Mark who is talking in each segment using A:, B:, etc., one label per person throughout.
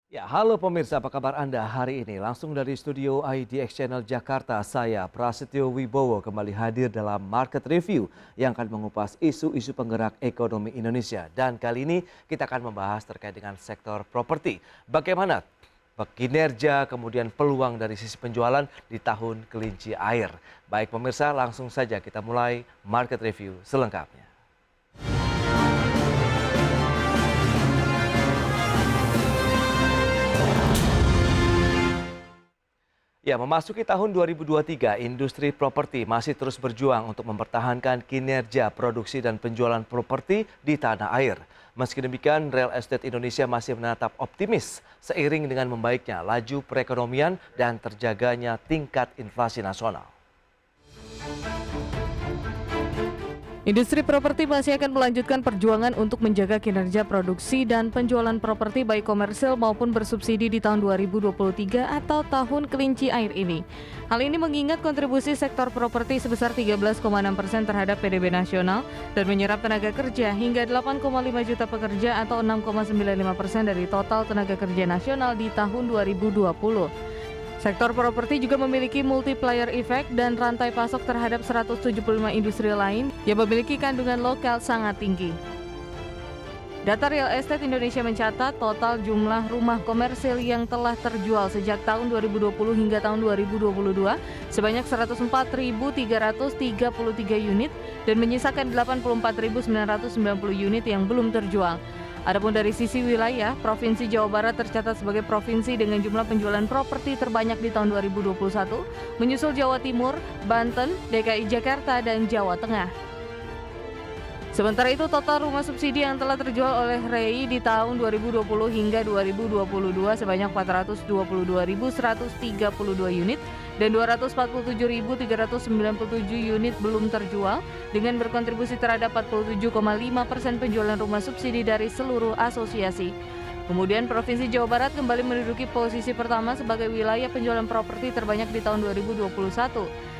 A: Ya, halo pemirsa, apa kabar Anda hari ini? Langsung dari studio IDX Channel Jakarta, saya Prasetyo Wibowo kembali hadir dalam Market Review yang akan mengupas isu-isu penggerak ekonomi Indonesia. Dan kali ini kita akan membahas terkait dengan sektor properti. Bagaimana kinerja, kemudian peluang dari sisi penjualan di tahun kelinci air. Baik pemirsa, langsung saja kita mulai Market Review selengkapnya. Ya, memasuki tahun 2023, industri properti masih terus berjuang untuk mempertahankan kinerja produksi dan penjualan properti di tanah air. Meski demikian, real estate Indonesia masih menatap optimis seiring dengan membaiknya laju perekonomian dan terjaganya tingkat inflasi nasional.
B: Industri properti masih akan melanjutkan perjuangan untuk menjaga kinerja produksi dan penjualan properti baik komersil maupun bersubsidi di tahun 2023 atau tahun kelinci air ini. Hal ini mengingat kontribusi sektor properti sebesar 13,6% terhadap PDB nasional dan menyerap tenaga kerja hingga 8,5 juta pekerja atau 6,95% dari total tenaga kerja nasional di tahun 2020. Sektor properti juga memiliki multiplier effect dan rantai pasok terhadap 175 industri lain yang memiliki kandungan lokal sangat tinggi. Data Real Estate Indonesia mencatat total jumlah rumah komersil yang telah terjual sejak tahun 2020 hingga tahun 2022 sebanyak 104.333 unit dan menyisakan 84.990 unit yang belum terjual. Adapun dari sisi wilayah, Provinsi Jawa Barat tercatat sebagai provinsi dengan jumlah penjualan properti terbanyak di tahun 2021, menyusul Jawa Timur, Banten, DKI Jakarta, dan Jawa Tengah. Sementara itu, total rumah subsidi yang telah terjual oleh REI di tahun 2020 hingga 2022 sebanyak 422.132 unit dan 247.397 unit belum terjual dengan berkontribusi terhadap 47,5% penjualan rumah subsidi dari seluruh asosiasi. Kemudian Provinsi Jawa Barat kembali menduduki posisi pertama sebagai wilayah penjualan properti terbanyak di tahun 2021.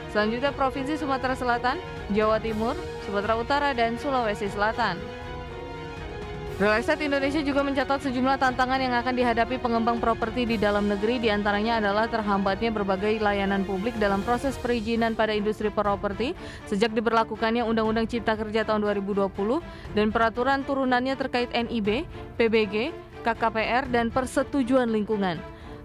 B: Selanjutnya Provinsi Sumatera Selatan, Jawa Timur, Sumatera Utara, dan Sulawesi Selatan. Real Estate Indonesia juga mencatat sejumlah tantangan yang akan dihadapi pengembang properti di dalam negeri, diantaranya adalah terhambatnya berbagai layanan publik dalam proses perizinan pada industri properti sejak diberlakukannya Undang-Undang Cipta Kerja tahun 2020 dan peraturan turunannya terkait NIB, PBG, KKPR, dan persetujuan lingkungan.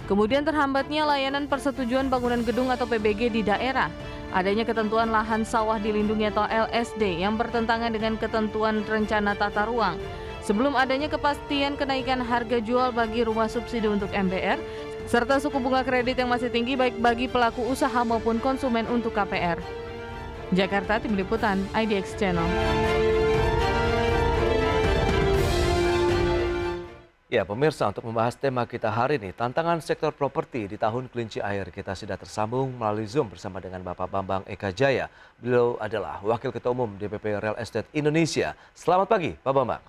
B: Kemudian terhambatnya layanan persetujuan bangunan gedung atau PBG di daerah, adanya ketentuan lahan sawah dilindungi atau LSD yang bertentangan dengan ketentuan rencana tata ruang, sebelum adanya kepastian kenaikan harga jual bagi rumah subsidi untuk MBR, serta suku bunga kredit yang masih tinggi baik bagi pelaku usaha maupun konsumen untuk KPR. Jakarta, Tim Liputan, IDX Channel.
A: Ya, pemirsa, untuk membahas tema kita hari ini, tantangan sektor properti di tahun kelinci air, kita sudah tersambung melalui Zoom bersama dengan Bapak Bambang Eka Jaya. Beliau adalah Wakil Ketua Umum DPP Real Estate Indonesia. Selamat pagi, Pak Bambang.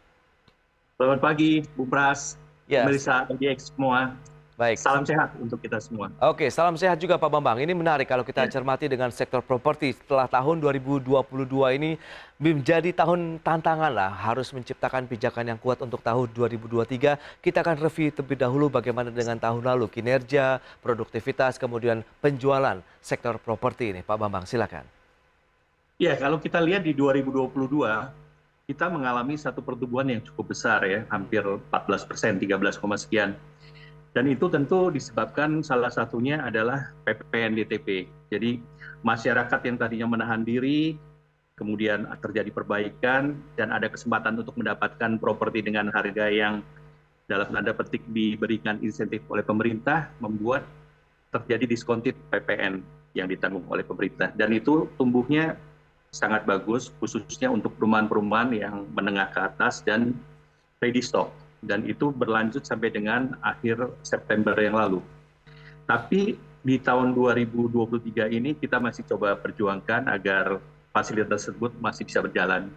C: Selamat pagi, Bu Pras,
A: Ya,
C: pemirsa IDX semua.
A: baik.
C: Salam sehat untuk kita semua.
A: Oke, salam sehat juga Pak Bambang. Ini menarik kalau kita cermati dengan sektor properti setelah tahun 2022 ini menjadi tahun tantangan lah. Harus menciptakan pijakan yang kuat untuk tahun 2023. Kita akan review terlebih dahulu bagaimana dengan tahun lalu. Kinerja, produktivitas, kemudian penjualan sektor properti ini. Pak Bambang, silakan.
C: Ya, kalau kita lihat di 2022, kita mengalami satu pertumbuhan yang cukup besar ya, hampir 14%, 13, sekian. Dan itu tentu disebabkan salah satunya adalah PPNDTP. Jadi masyarakat yang tadinya menahan diri, kemudian terjadi perbaikan, dan ada kesempatan untuk mendapatkan properti dengan harga yang dalam tanda petik diberikan insentif oleh pemerintah, membuat terjadi diskontif PPN yang ditanggung oleh pemerintah. Dan itu tumbuhnya sangat bagus, khususnya untuk perumahan-perumahan yang menengah ke atas dan ready stock. Dan itu berlanjut sampai dengan akhir September yang lalu. Tapi di tahun 2023 ini kita masih coba perjuangkan agar fasilitas tersebut masih bisa berjalan.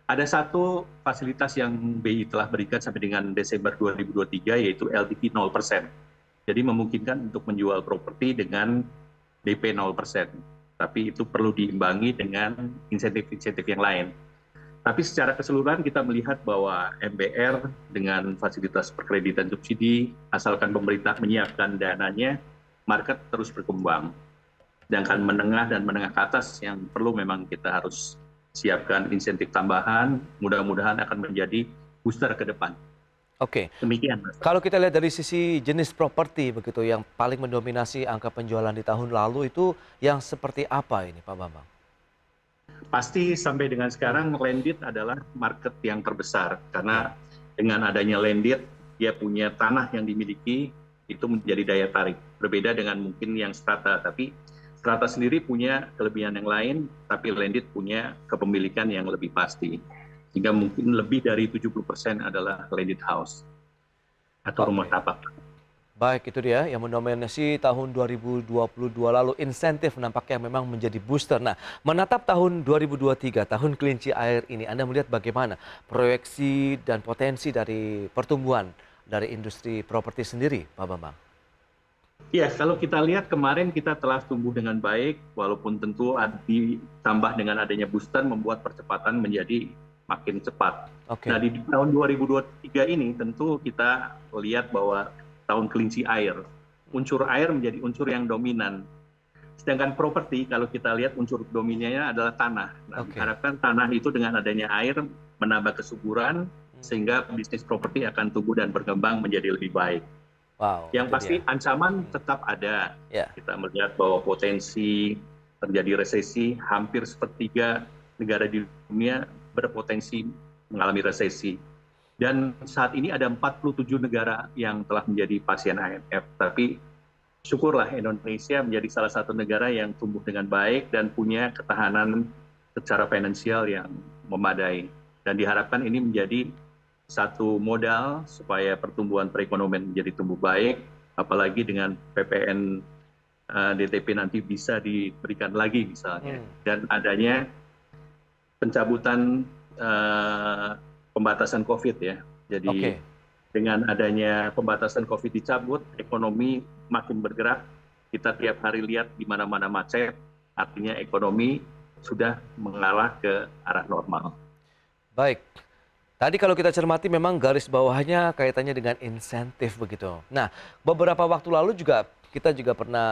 C: Ada satu fasilitas yang BI telah berikan sampai dengan Desember 2023 yaitu LTV 0%. Jadi memungkinkan untuk menjual properti dengan DP 0%. Tapi itu perlu diimbangi dengan insentif-insentif yang lain. Tapi secara keseluruhan kita melihat bahwa MBR dengan fasilitas perkreditan subsidi, asalkan pemerintah menyiapkan dananya, market terus berkembang. Sedangkan menengah dan menengah ke atas yang perlu memang kita harus siapkan insentif tambahan, mudah-mudahan akan menjadi booster ke depan.
A: Oke,
C: Demikian, Mas.
A: kalau kita lihat dari sisi jenis properti begitu yang paling mendominasi angka penjualan di tahun lalu itu yang seperti apa ini Pak Bambang?
C: Pasti sampai dengan sekarang landed adalah market yang terbesar karena dengan adanya landed dia punya tanah yang dimiliki itu menjadi daya tarik. Berbeda dengan mungkin yang strata, tapi strata sendiri punya kelebihan yang lain, tapi landed punya kepemilikan yang lebih pasti. Sehingga mungkin lebih dari 70% adalah landed house atau rumah tapak.
A: Baik, itu dia yang mendominasi tahun 2022 lalu. Insentif nampaknya memang menjadi booster. Nah, menatap tahun 2023, tahun kelinci air ini, Anda melihat bagaimana proyeksi dan potensi dari pertumbuhan dari industri properti sendiri, Pak Bambang?
C: Ya, kalau kita lihat kemarin kita telah tumbuh dengan baik, walaupun tentu ditambah dengan adanya booster membuat percepatan menjadi makin cepat.
A: Oke.
C: Nah, di tahun 2023 ini tentu kita lihat bahwa tahun kelinci air, unsur air menjadi unsur yang dominan. Sedangkan properti kalau kita lihat unsur dominannya adalah tanah. Nah, diharapkan tanah itu dengan adanya air menambah kesuburan sehingga bisnis properti akan tumbuh dan berkembang menjadi lebih baik.
A: Wow.
C: Yang pasti ancaman tetap ada.
A: Ya.
C: Kita melihat bahwa potensi terjadi resesi, hampir sepertiga negara di dunia berpotensi mengalami resesi. Dan saat ini ada 47 negara yang telah menjadi pasien IMF. Tapi syukurlah Indonesia menjadi salah satu negara yang tumbuh dengan baik dan punya ketahanan secara finansial yang memadai. Dan diharapkan ini menjadi satu modal supaya pertumbuhan perekonomian menjadi tumbuh baik, apalagi dengan PPN DTP nanti bisa diberikan lagi misalnya. Dan adanya pencabutan pembatasan COVID ya. Jadi dengan adanya pembatasan COVID dicabut, ekonomi makin bergerak. Kita tiap hari lihat di mana-mana macet, artinya ekonomi sudah mengarah ke arah normal.
A: Baik. Tadi kalau kita cermati memang garis bawahnya kaitannya dengan insentif begitu. Nah, beberapa waktu lalu juga kita juga pernah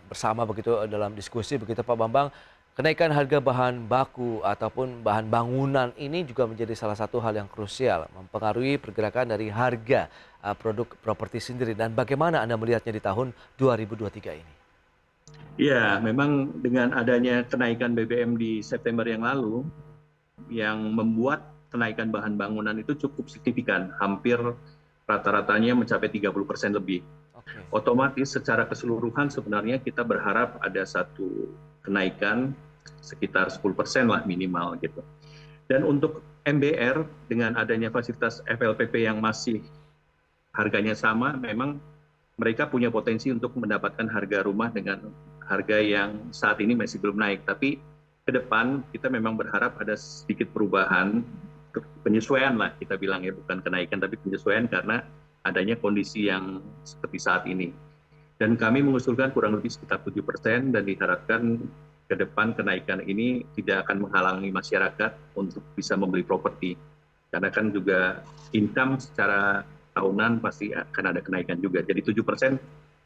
A: bersama begitu dalam diskusi begitu Pak Bambang, kenaikan harga bahan baku ataupun bahan bangunan ini juga menjadi salah satu hal yang krusial mempengaruhi pergerakan dari harga produk properti sendiri. Dan bagaimana Anda melihatnya di tahun 2023 ini?
C: Ya, memang dengan adanya kenaikan BBM di September yang lalu yang membuat kenaikan bahan bangunan itu cukup signifikan, hampir rata-ratanya mencapai 30% lebih. Otomatis secara keseluruhan sebenarnya kita berharap ada satu kenaikan sekitar 10% lah minimal gitu. Dan untuk MBR dengan adanya fasilitas FLPP yang masih harganya sama, memang mereka punya potensi untuk mendapatkan harga rumah dengan harga yang saat ini masih belum naik. Tapi ke depan kita memang berharap ada sedikit perubahan, penyesuaian lah kita bilang ya, bukan kenaikan tapi penyesuaian karena adanya kondisi yang seperti saat ini. Dan kami mengusulkan kurang lebih sekitar 7% dan diharapkan ke depan kenaikan ini tidak akan menghalangi masyarakat untuk bisa membeli properti. Karena kan juga income secara tahunan pasti akan ada kenaikan juga. Jadi 7%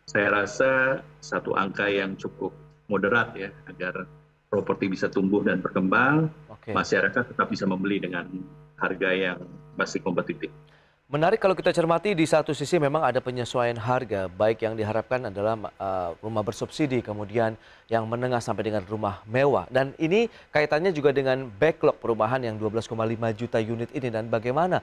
C: saya rasa satu angka yang cukup moderat ya, agar properti bisa tumbuh dan berkembang, masyarakat tetap bisa membeli dengan harga yang masih kompetitif.
A: Menarik kalau kita cermati di satu sisi memang ada penyesuaian harga, baik yang diharapkan adalah rumah bersubsidi, kemudian yang menengah sampai dengan rumah mewah. Dan ini kaitannya juga dengan backlog perumahan yang 12,5 juta unit ini. Dan bagaimana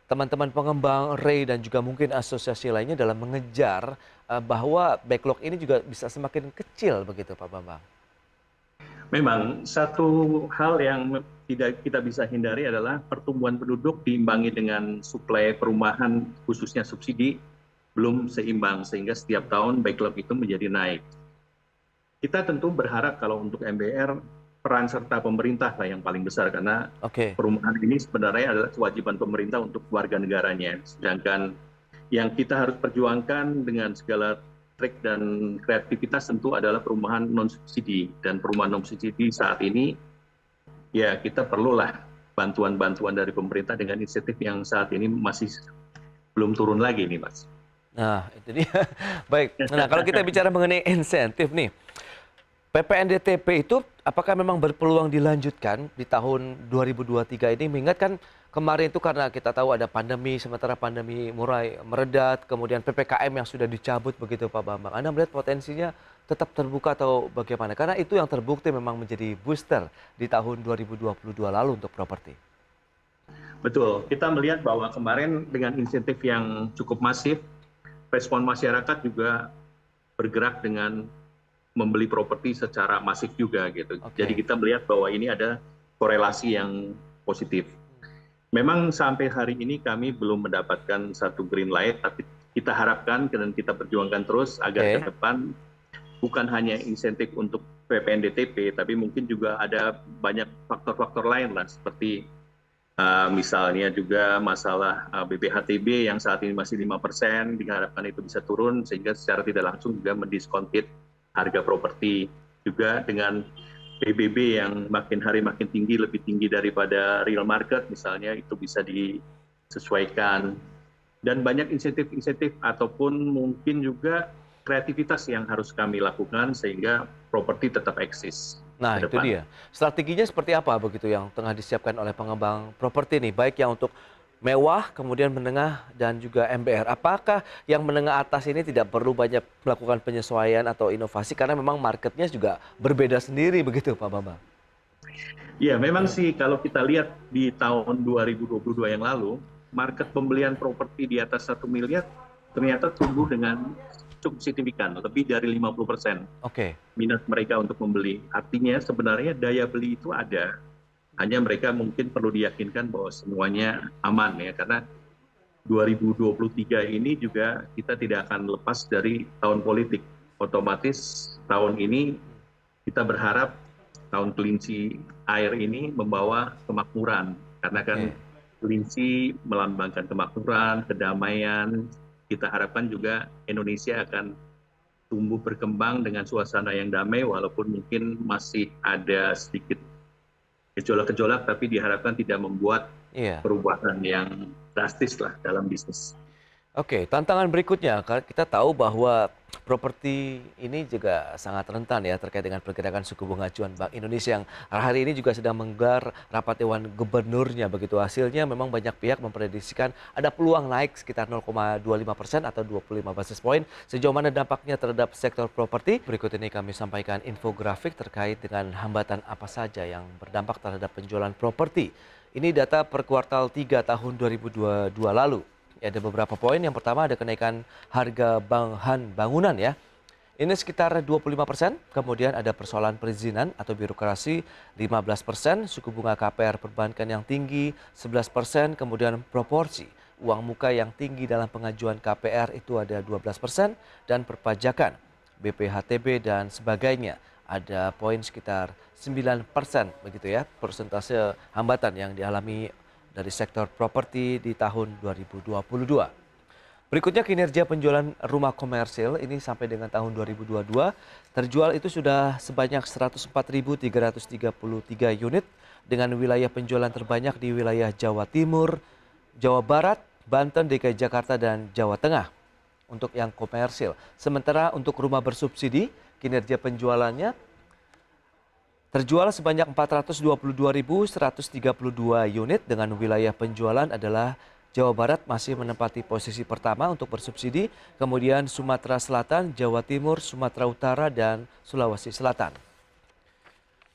A: teman-teman pengembang, REI dan juga mungkin asosiasi lainnya dalam mengejar bahwa backlog ini juga bisa semakin kecil begitu Pak Bambang?
C: Memang satu hal yang tidak kita bisa hindari adalah pertumbuhan penduduk diimbangi dengan suplai perumahan khususnya subsidi belum seimbang sehingga setiap tahun backlog itu menjadi naik. Kita tentu berharap kalau untuk MBR peran serta pemerintah lah yang paling besar karena perumahan ini sebenarnya adalah kewajiban pemerintah untuk warga negaranya. Sedangkan yang kita harus perjuangkan dengan segala trik dan kreativitas tentu adalah perumahan non subsidi, dan perumahan non subsidi saat ini ya kita perlulah bantuan-bantuan dari pemerintah dengan insentif yang saat ini masih belum turun lagi nih, Mas.
A: Nah, itu dia. Baik. Nah, kalau kita bicara mengenai insentif nih, PPNDTP itu apakah memang berpeluang dilanjutkan di tahun 2023 ini? Mengingat kan kemarin itu karena kita tahu ada pandemi, sementara pandemi mulai meredat, kemudian PPKM yang sudah dicabut begitu Pak Bambang. Anda melihat potensinya tetap terbuka atau bagaimana? Karena itu yang terbukti memang menjadi booster di tahun 2022 lalu untuk properti.
C: Betul, kita melihat bahwa kemarin dengan insentif yang cukup masif, respon masyarakat juga bergerak dengan membeli properti secara masif juga gitu. Jadi kita melihat bahwa ini ada korelasi yang positif. Memang sampai hari ini kami belum mendapatkan satu green light, tapi kita harapkan dan kita perjuangkan terus agar ke depan bukan hanya insentif untuk PPNDTP, tapi mungkin juga ada banyak faktor-faktor lain lah, seperti misalnya juga masalah BPHTB yang saat ini masih 5%, diharapkan itu bisa turun sehingga secara tidak langsung juga mendiskontit harga properti, juga dengan PBB yang makin hari makin tinggi, lebih tinggi daripada real market misalnya, itu bisa disesuaikan. Dan banyak insentif-insentif ataupun mungkin juga kreativitas yang harus kami lakukan sehingga properti tetap eksis.
A: Nah, itu dia. Strateginya seperti apa begitu yang tengah disiapkan oleh pengembang properti nih, baik yang untuk mewah, kemudian menengah, dan juga MBR. Apakah yang menengah atas ini tidak perlu banyak melakukan penyesuaian atau inovasi karena memang marketnya juga berbeda sendiri begitu Pak Bambang?
C: Ya, memang sih kalau kita lihat di tahun 2022 yang lalu, market pembelian properti di atas 1 miliar ternyata tumbuh dengan cukup signifikan, lebih dari 50% minat mereka untuk membeli. Artinya sebenarnya daya beli itu ada. Hanya mereka mungkin perlu diyakinkan bahwa semuanya aman ya, karena 2023 ini juga kita tidak akan lepas dari tahun politik. Otomatis tahun ini kita berharap tahun kelinci air ini membawa kemakmuran, karena kan kelinci melambangkan kemakmuran, kedamaian. Kita harapkan juga Indonesia akan tumbuh berkembang dengan suasana yang damai, walaupun mungkin masih ada sedikit gejolak-gejolak, tapi diharapkan tidak membuat perubahan yang drastis lah dalam bisnis.
A: Oke, tantangan berikutnya, kita tahu bahwa properti ini juga sangat rentan ya terkait dengan pergerakan suku bunga acuan Bank Indonesia yang hari ini juga sedang menggelar rapat Dewan Gubernurnya. Begitu hasilnya memang banyak pihak memprediksikan ada peluang naik sekitar 0,25% atau 25 basis point. Sejauh mana dampaknya terhadap sektor properti? Berikut ini kami sampaikan infografik terkait dengan hambatan apa saja yang berdampak terhadap penjualan properti. Ini data per kuartal 3 tahun 2022 lalu. Ada beberapa poin. Yang pertama ada kenaikan harga bahan bangunan ya. Ini sekitar 25%. Kemudian ada persoalan perizinan atau birokrasi 15%. Suku bunga KPR perbankan yang tinggi 11%. Kemudian proporsi uang muka yang tinggi dalam pengajuan KPR itu ada 12%. Dan perpajakan, BPHTB dan sebagainya ada poin sekitar 9% begitu ya. Persentase hambatan yang dialami dari sektor properti di tahun 2022. Berikutnya kinerja penjualan rumah komersil ini sampai dengan tahun 2022 terjual itu sudah sebanyak 104.333 unit dengan wilayah penjualan terbanyak di wilayah Jawa Timur, Jawa Barat, Banten, DKI Jakarta dan Jawa Tengah untuk yang komersil. Sementara untuk rumah bersubsidi kinerja penjualannya terjual sebanyak 422.132 unit dengan wilayah penjualan adalah Jawa Barat masih menempati posisi pertama untuk bersubsidi, kemudian Sumatera Selatan, Jawa Timur, Sumatera Utara, dan Sulawesi Selatan.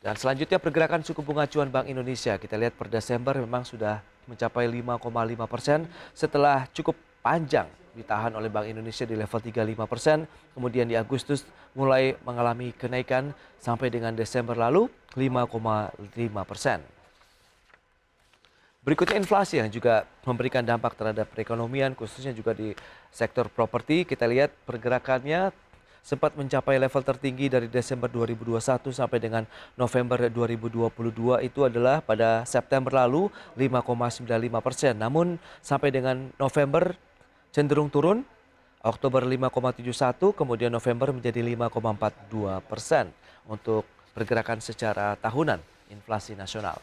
A: Dan selanjutnya pergerakan suku bunga acuan Bank Indonesia. Kita lihat per Desember memang sudah mencapai 5,5% setelah cukup panjang ditahan oleh Bank Indonesia di level 35%, kemudian di Agustus mulai mengalami kenaikan sampai dengan Desember lalu 5,5%. Berikutnya inflasi yang juga memberikan dampak terhadap perekonomian, khususnya juga di sektor properti. Kita lihat pergerakannya sempat mencapai level tertinggi dari Desember 2021 sampai dengan November 2022 itu adalah pada September lalu 5,95%. Namun sampai dengan November cenderung turun, Oktober 5,71, kemudian November menjadi 5,42% untuk pergerakan secara tahunan inflasi nasional.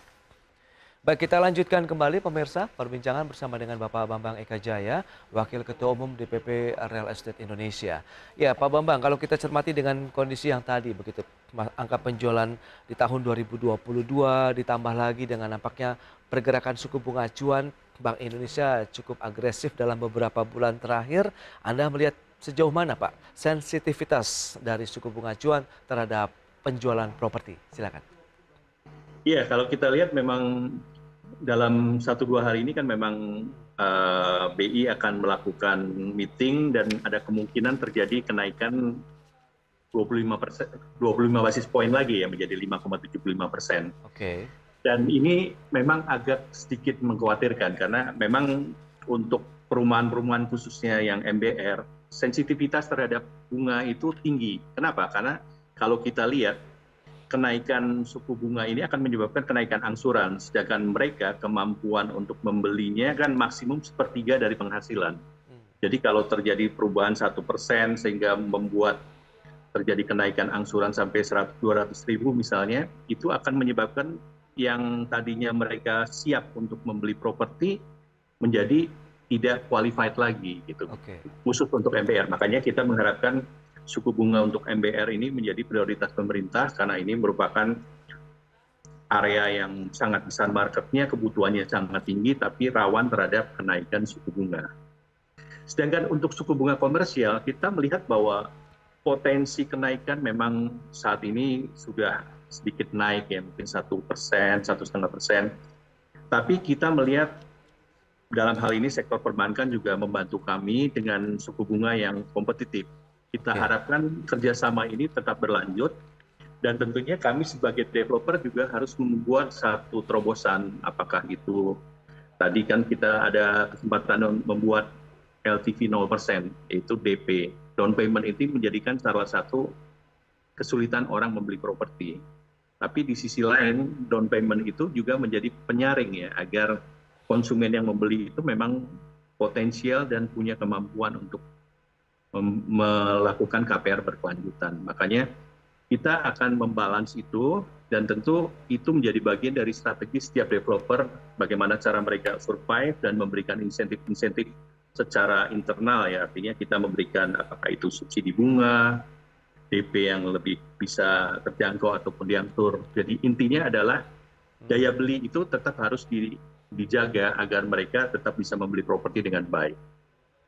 A: Baik, kita lanjutkan kembali pemirsa perbincangan bersama dengan Bapak Bambang Eka Jaya, Wakil Ketua Umum DPP Real Estate Indonesia. Ya, Pak Bambang, kalau kita cermati dengan kondisi yang tadi begitu, angka penjualan di tahun 2022 ditambah lagi dengan nampaknya pergerakan suku bunga acuan Bank Indonesia cukup agresif dalam beberapa bulan terakhir. Anda melihat sejauh mana, Pak, sensitivitas dari suku bunga acuan terhadap penjualan properti? Silakan.
C: Iya, kalau kita lihat memang dalam 1-2 hari ini kan memang BI akan melakukan meeting dan ada kemungkinan terjadi kenaikan 25%, 25 basis poin lagi ya menjadi 5,75%.
A: Oke.
C: Dan ini memang agak sedikit mengkhawatirkan karena memang untuk perumahan-perumahan khususnya yang MBR, sensitivitas terhadap bunga itu tinggi. Kenapa? Karena kalau kita lihat kenaikan suku bunga ini akan menyebabkan kenaikan angsuran, sedangkan mereka kemampuan untuk membelinya kan maksimum 1/3 dari penghasilan. Jadi kalau terjadi perubahan 1% sehingga membuat terjadi kenaikan angsuran sampai 100-200 ribu misalnya, itu akan menyebabkan yang tadinya mereka siap untuk membeli properti menjadi tidak qualified lagi gitu. Khusus untuk MBR. Makanya kita mengharapkan suku bunga untuk MBR ini menjadi prioritas pemerintah karena ini merupakan area yang sangat besar marketnya, kebutuhannya sangat tinggi tapi rawan terhadap kenaikan suku bunga. Sedangkan untuk suku bunga komersial kita melihat bahwa potensi kenaikan memang saat ini sudah sedikit naik ya, mungkin 1%, 1,5%. Tapi kita melihat dalam hal ini sektor perbankan juga membantu kami dengan suku bunga yang kompetitif. Kita harapkan kerjasama ini tetap berlanjut dan tentunya kami sebagai developer juga harus membuat satu terobosan. Apakah itu tadi kan kita ada kesempatan membuat LTV 0%, yaitu DP. Down payment itu menjadikan salah satu kesulitan orang membeli properti. Tapi di sisi lain down payment itu juga menjadi penyaring ya agar konsumen yang membeli itu memang potensial dan punya kemampuan untuk melakukan KPR berkelanjutan. Makanya kita akan membalans itu dan tentu itu menjadi bagian dari strategi setiap developer bagaimana cara mereka survive dan memberikan insentif-insentif secara internal ya. Artinya kita memberikan apakah itu subsidi bunga, DP yang lebih bisa terjangkau ataupun diatur. Jadi intinya adalah daya beli itu tetap harus dijaga agar mereka tetap bisa membeli properti dengan baik.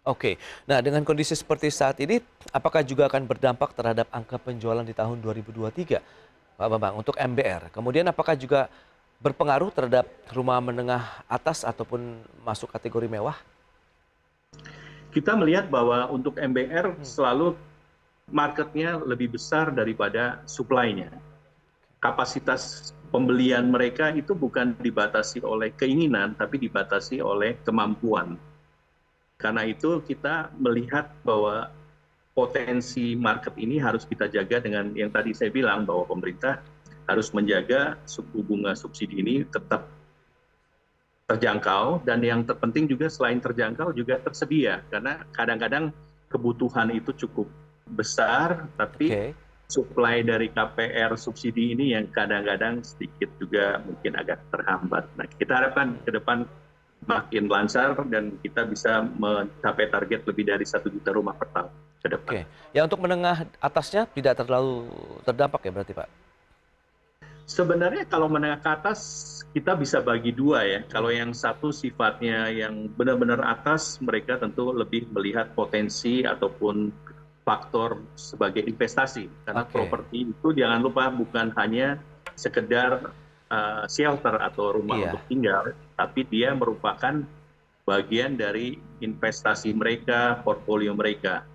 A: Oke, nah dengan kondisi seperti saat ini, apakah juga akan berdampak terhadap angka penjualan di tahun 2023, Pak Bambang, untuk MBR? Kemudian apakah juga berpengaruh terhadap rumah menengah atas ataupun masuk kategori mewah?
C: Kita melihat bahwa untuk MBR selalu marketnya lebih besar daripada supply-nya. Kapasitas pembelian mereka itu bukan dibatasi oleh keinginan, tapi dibatasi oleh kemampuan. Karena itu kita melihat bahwa potensi market ini harus kita jaga dengan yang tadi saya bilang bahwa pemerintah harus menjaga suku bunga subsidi ini tetap terjangkau dan yang terpenting juga selain terjangkau juga tersedia karena kadang-kadang kebutuhan itu cukup besar tapi supply dari KPR subsidi ini yang kadang-kadang sedikit juga mungkin agak terhambat. Nah, kita harapkan ke depan makin lancar dan kita bisa mencapai target lebih dari 1 juta rumah per tahun ke depan.
A: Ya untuk menengah atasnya tidak terlalu terdampak ya berarti Pak?
C: Sebenarnya kalau menengah ke atas kita bisa bagi dua ya. Kalau yang satu sifatnya yang benar-benar atas mereka tentu lebih melihat potensi ataupun faktor sebagai investasi. Karena properti itu jangan lupa bukan hanya sekedar shelter atau rumah untuk tinggal, tapi dia merupakan bagian dari investasi mereka, portfolio mereka.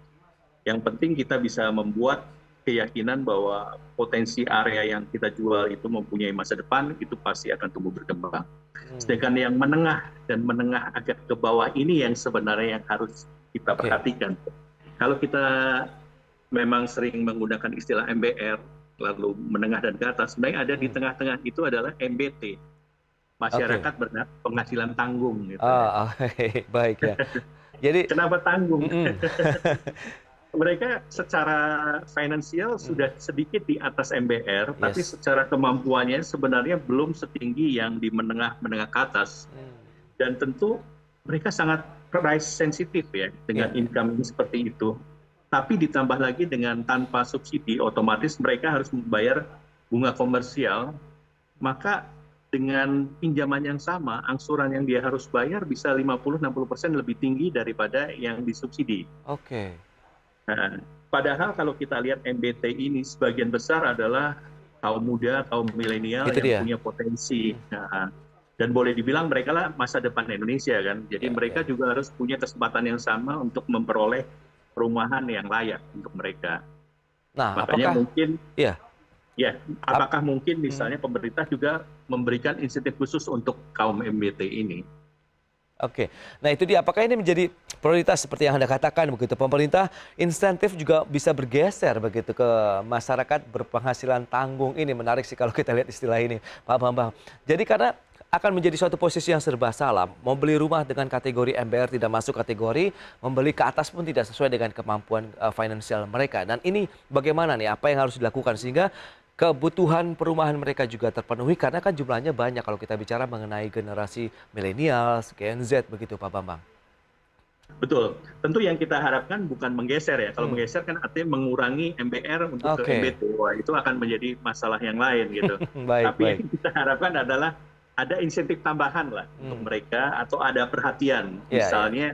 C: Yang penting kita bisa membuat keyakinan bahwa potensi area yang kita jual itu mempunyai masa depan, itu pasti akan tumbuh berkembang. Sedangkan yang menengah dan menengah agak ke bawah ini yang sebenarnya yang harus kita perhatikan. Kalau kita memang sering menggunakan istilah MBR, lalu menengah dan ke atas, sebenarnya ada di tengah-tengah itu adalah MBT, masyarakat berpenghasilan tanggung. Gitu.
A: Baik ya. Jadi
C: kenapa tanggung? Mereka secara finansial sudah sedikit di atas MBR, tapi
A: Yes.
C: secara kemampuannya sebenarnya belum setinggi yang di menengah ke atas. Dan tentu mereka sangat price sensitif ya dengan
A: Iya.
C: income ini seperti itu. Tapi ditambah lagi dengan tanpa subsidi, otomatis mereka harus membayar bunga komersial, maka dengan pinjaman yang sama, angsuran yang dia harus bayar bisa 50-60% lebih tinggi daripada yang disubsidi.
A: Oke.
C: Nah, padahal kalau kita lihat MBT ini sebagian besar adalah kaum muda, kaum milenial
A: Itu
C: yang
A: dia.
C: punya potensi. Nah, dan boleh dibilang mereka lah masa depan Indonesia kan. Jadi
A: Ya,
C: mereka
A: ya.
C: juga harus punya kesempatan yang sama untuk memperoleh perumahan yang layak untuk mereka.
A: Nah,
C: Makanya
A: apakah
C: mungkin
A: ya?
C: ya, apakah mungkin misalnya pemerintah juga memberikan insentif khusus untuk kaum MBT ini?
A: Oke. Nah, itu dia. Apakah ini menjadi prioritas seperti yang Anda katakan begitu? Pemerintah insentif juga bisa bergeser begitu ke masyarakat berpenghasilan tanggung ini. Menarik sih kalau kita lihat istilah ini, Pak Bambang. Jadi karena akan menjadi suatu posisi yang serba salah. Mau beli rumah dengan kategori MBR tidak masuk kategori, membeli ke atas pun tidak sesuai dengan kemampuan finansial mereka. Dan ini bagaimana nih? Apa yang harus dilakukan sehingga kebutuhan perumahan mereka juga terpenuhi karena kan jumlahnya banyak kalau kita bicara mengenai generasi milenial, Gen Z begitu Pak Bambang.
C: Betul. Tentu yang kita harapkan bukan menggeser ya. Kalau menggeser kan artinya mengurangi MBR untuk ke
A: Oke.
C: MBT. Wah, itu akan menjadi masalah yang lain gitu.
A: Baik,
C: Tapi
A: baik.
C: yang kita harapkan adalah ada insentif tambahan lah untuk mereka atau ada perhatian.
A: Ya,
C: Misalnya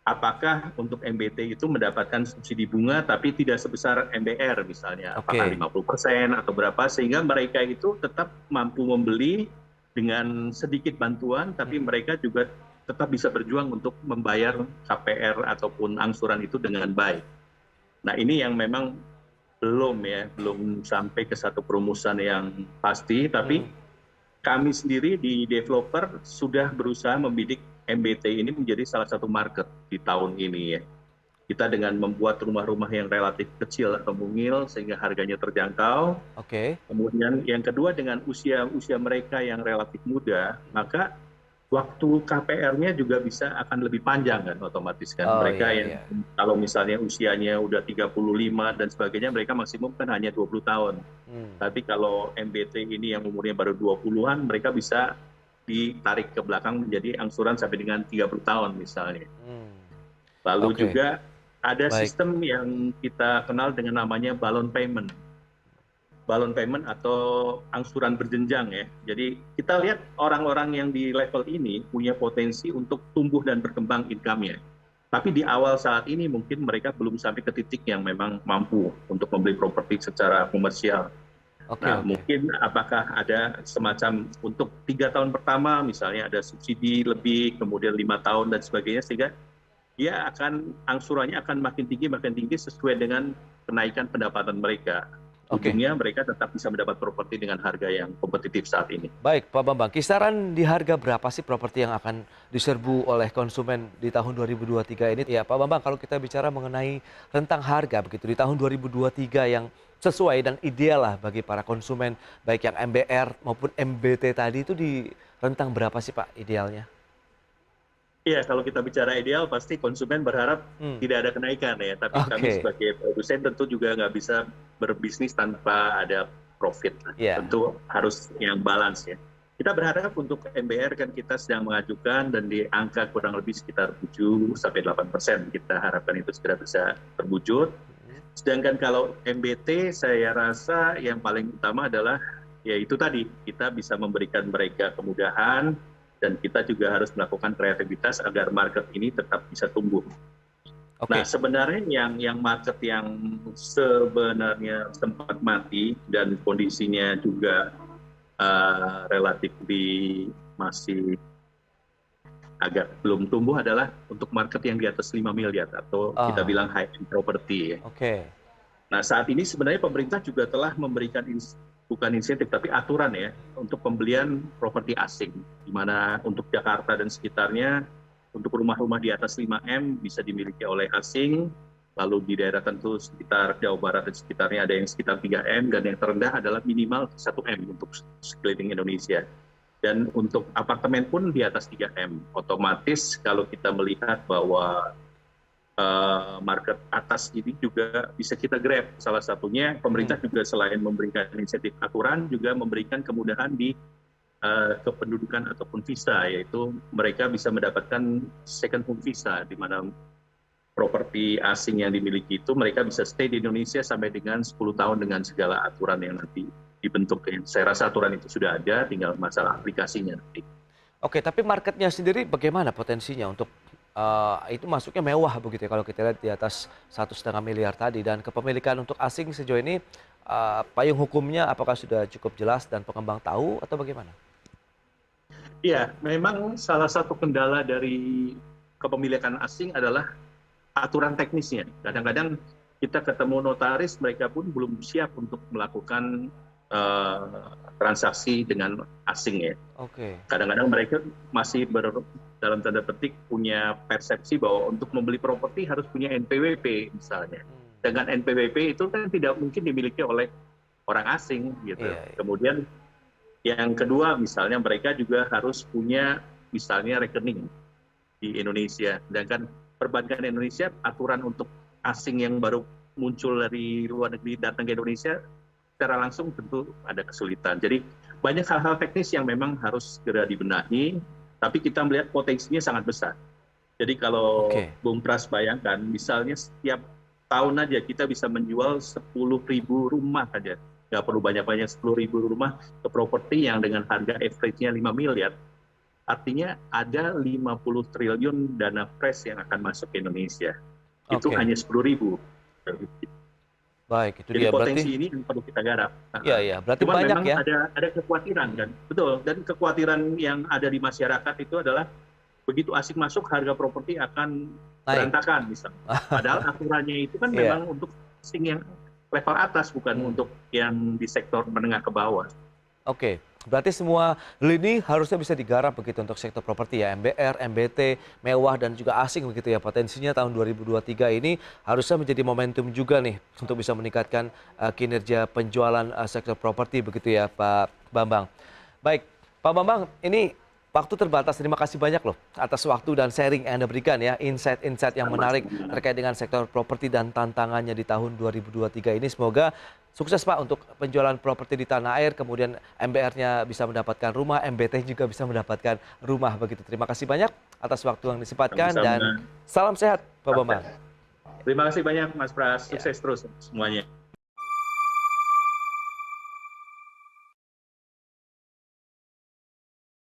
C: apakah untuk MBT itu mendapatkan subsidi bunga tapi tidak sebesar MBR misalnya.
A: Oke.
C: Apakah 50% atau berapa sehingga mereka itu tetap mampu membeli dengan sedikit bantuan tapi mereka juga tetap bisa berjuang untuk membayar KPR ataupun angsuran itu dengan baik. Nah, ini yang memang belum sampai ke satu perumusan yang pasti, tapi kami sendiri di developer sudah berusaha membidik MBT ini menjadi salah satu market di tahun ini ya. Kita dengan membuat rumah-rumah yang relatif kecil atau mungil sehingga harganya terjangkau.
A: Oke.
C: Kemudian yang kedua dengan usia mereka yang relatif muda, maka waktu KPR-nya juga bisa akan lebih panjang kan otomatis kan.
A: Oh,
C: Mereka
A: iya,
C: yang
A: iya.
C: kalau misalnya usianya udah 35 dan sebagainya, mereka maksimum kan hanya 20 tahun. Tapi kalau MBT ini yang umurnya baru 20-an, mereka bisa ditarik ke belakang menjadi angsuran sampai dengan 30 tahun misalnya. Lalu
A: Oke.
C: juga ada
A: Baik.
C: sistem yang kita kenal dengan namanya balloon payment. Balloon payment atau angsuran berjenjang ya. Jadi kita lihat orang-orang yang di level ini punya potensi untuk tumbuh dan berkembang income-nya. Tapi di awal saat ini mungkin mereka belum sampai ke titik yang memang mampu untuk membeli properti secara komersial.
A: Oke,
C: Nah,
A: oke.
C: mungkin apakah ada semacam untuk 3 tahun pertama misalnya ada subsidi lebih, kemudian 5 tahun dan sebagainya sehingga dia angsurannya akan makin tinggi sesuai dengan kenaikan pendapatan mereka.
A: Oke.
C: Ujungnya mereka tetap bisa mendapat properti dengan harga yang kompetitif saat ini.
A: Baik, Pak Bambang. Kisaran di harga berapa sih properti yang akan diserbu oleh konsumen di tahun 2023 ini? Ya, Pak Bambang, kalau kita bicara mengenai rentang harga begitu di tahun 2023 yang sesuai dan ideal lah bagi para konsumen, baik yang MBR maupun MBT tadi itu di rentang berapa sih Pak idealnya?
C: Iya, kalau kita bicara ideal pasti konsumen berharap tidak ada kenaikan ya. Tapi kami
A: Oke.
C: sebagai produsen tentu juga nggak bisa berbisnis tanpa ada profit.
A: Iya.
C: Tentu harus yang balance ya. Kita berharap untuk MBR kan kita sedang mengajukan dan di angka kurang lebih sekitar 7-8%. Kita harapkan itu segera bisa terwujud. Sedangkan kalau MBT saya rasa yang paling utama adalah ya itu tadi, kita bisa memberikan mereka kemudahan dan kita juga harus melakukan kreativitas agar market ini tetap bisa tumbuh.
A: Oke.
C: Nah, sebenarnya yang market yang sebenarnya sempat mati dan kondisinya juga relatif masih agak belum tumbuh adalah untuk market yang di atas 5 miliar atau kita bilang high end property ya.
A: Oke.
C: Nah, saat ini sebenarnya pemerintah juga telah memberikan bukan insentif tapi aturan ya untuk pembelian properti asing, di mana untuk Jakarta dan sekitarnya untuk rumah-rumah di atas 5M bisa dimiliki oleh asing, lalu di daerah tentu sekitar Jawa Barat dan sekitarnya ada yang sekitar 3M dan yang terendah adalah minimal 1M untuk sekeliling Indonesia. Dan untuk apartemen pun di atas 3M. Otomatis kalau kita melihat bahwa market atas ini juga bisa kita grab. Salah satunya pemerintah juga selain memberikan insentif aturan juga memberikan kemudahan di kependudukan ataupun visa, yaitu mereka bisa mendapatkan second home visa, di mana properti asing yang dimiliki itu mereka bisa stay di Indonesia sampai dengan 10 tahun dengan segala aturan yang nanti dibentuk. Saya rasa aturan itu sudah ada, tinggal masalah aplikasinya nanti.
A: Oke, tapi marketnya sendiri bagaimana potensinya untuk itu masuknya mewah begitu ya kalau kita lihat di atas 1,5 miliar tadi, dan kepemilikan untuk asing sejauh ini payung hukumnya apakah sudah cukup jelas dan pengembang tahu atau bagaimana?
C: Ya, memang salah satu kendala dari kepemilikan asing adalah aturan teknisnya. Kadang-kadang kita ketemu notaris, mereka pun belum siap untuk melakukan transaksi dengan asing ya.
A: Oke.
C: Kadang-kadang mereka masih dalam tanda petik punya persepsi bahwa untuk membeli properti harus punya NPWP misalnya. Dengan NPWP itu kan tidak mungkin dimiliki oleh orang asing gitu.
A: Iya, iya.
C: Kemudian yang kedua misalnya mereka juga harus punya misalnya rekening di Indonesia. Sedangkan perbankan Indonesia aturan untuk asing yang baru muncul dari luar negeri datang ke Indonesia secara langsung tentu ada kesulitan. Jadi banyak hal-hal teknis yang memang harus segera dibenahi, tapi kita melihat potensinya sangat besar. Jadi kalau Bung Pras bayangkan, misalnya setiap tahun aja kita bisa menjual 10.000 rumah aja. Nggak perlu banyak-banyak, 10.000 rumah ke properti yang dengan harga average-nya 5 miliar. Artinya ada 50 triliun dana fresh yang akan masuk ke Indonesia. Itu hanya 10.000.
A: Baik, itu
C: jadi
A: dia
C: potensi
A: berarti.
C: ini yang perlu kita garap.
A: Iya, iya, berarti
C: Cuman
A: banyak
C: memang
A: ya.
C: ada kekhawatiran kan, betul. Dan kekhawatiran yang ada di masyarakat itu adalah begitu asing masuk harga properti akan
A: Naik.
C: berantakan misalnya. Padahal aturannya itu kan
A: Iya.
C: memang untuk asing yang level atas, bukan untuk yang di sektor menengah ke bawah.
A: Oke, berarti semua lini harusnya bisa digarap begitu untuk sektor properti ya, MBR, MBT, mewah dan juga asing begitu ya. Potensinya tahun 2023 ini harusnya menjadi momentum juga nih untuk bisa meningkatkan kinerja penjualan sektor properti begitu ya Pak Bambang. Baik, Pak Bambang, ini waktu terbatas. Terima kasih banyak loh atas waktu dan sharing yang Anda berikan ya, insight-insight yang menarik terkait dengan sektor properti dan tantangannya di tahun 2023 ini. Semoga sukses Pak untuk penjualan properti di tanah air, kemudian MBR-nya bisa mendapatkan rumah, MBT juga bisa mendapatkan rumah begitu. Terima kasih banyak atas waktu yang disempatkan dan salam sehat Pak Bambang.
C: Terima kasih banyak Mas Pras, sukses terus semuanya.